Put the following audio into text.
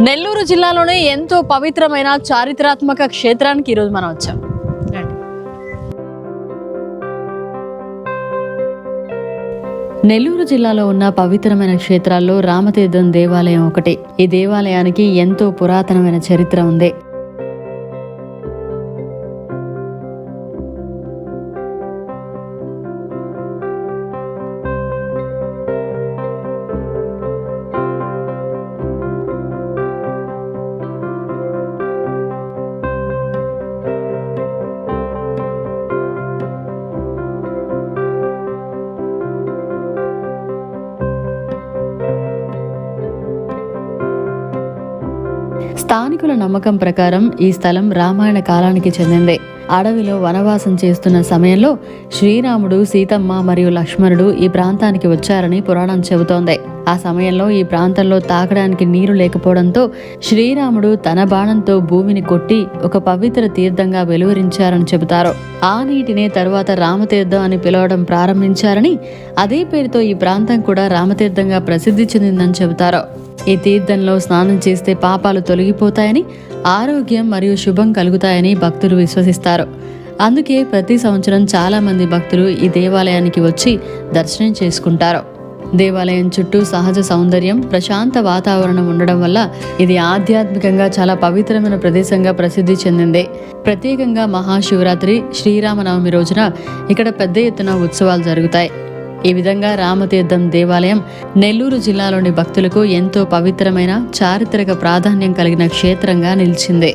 నెల్లూరు జిల్లాలోనే ఎంతో పవిత్రమైన చారిత్రాత్మక క్షేత్రానికి ఈరోజు మనం వచ్చాం. నెల్లూరు జిల్లాలో ఉన్న పవిత్రమైన క్షేత్రాల్లో రామతీర్థం దేవాలయం ఒకటి. ఈ దేవాలయానికి ఎంతో పురాతనమైన చరిత్ర ఉంది. స్థానికుల నమ్మకం ప్రకారం ఈ స్థలం రామాయణ కాలానికి చెందింది. అడవిలో వనవాసం చేస్తున్న సమయంలో శ్రీరాముడు, సీతమ్మ మరియు లక్ష్మణుడు ఈ ప్రాంతానికి వచ్చారని పురాణం చెబుతోంది. ఆ సమయంలో ఈ ప్రాంతంలో తాగడానికి నీరు లేకపోవడంతో శ్రీరాముడు తన బాణంతో భూమిని కొట్టి ఒక పవిత్ర తీర్థంగా వెలువరించారని చెబుతారు. ఆ నీటినే తరువాత రామతీర్థం అని పిలవడం ప్రారంభించారని, అదే పేరుతో ఈ ప్రాంతం కూడా రామతీర్థంగా ప్రసిద్ధి చెందిందని చెబుతారు. ఈ తీర్థంలో స్నానం చేస్తే పాపాలు తొలగిపోతాయని, ఆరోగ్యం మరియు శుభం కలుగుతాయని భక్తులు విశ్వసిస్తారు. అందుకే ప్రతి సంవత్సరం చాలా మంది భక్తులు ఈ దేవాలయానికి వచ్చి దర్శనం చేసుకుంటారు. దేవాలయం చుట్టూ సహజ సౌందర్యం, ప్రశాంత వాతావరణం ఉండడం వల్ల ఇది ఆధ్యాత్మికంగా చాలా పవిత్రమైన ప్రదేశంగా ప్రసిద్ధి చెందింది. ప్రత్యేకంగా మహాశివరాత్రి, శ్రీరామనవమి రోజున ఇక్కడ పెద్ద ఎత్తున ఉత్సవాలు జరుగుతాయి. ఈ విధంగా రామతీర్థం దేవాలయం నెల్లూరు జిల్లాలోని భక్తులకు ఎంతో పవిత్రమైన, చారిత్రక ప్రాధాన్యం కలిగిన క్షేత్రంగా నిలిచింది.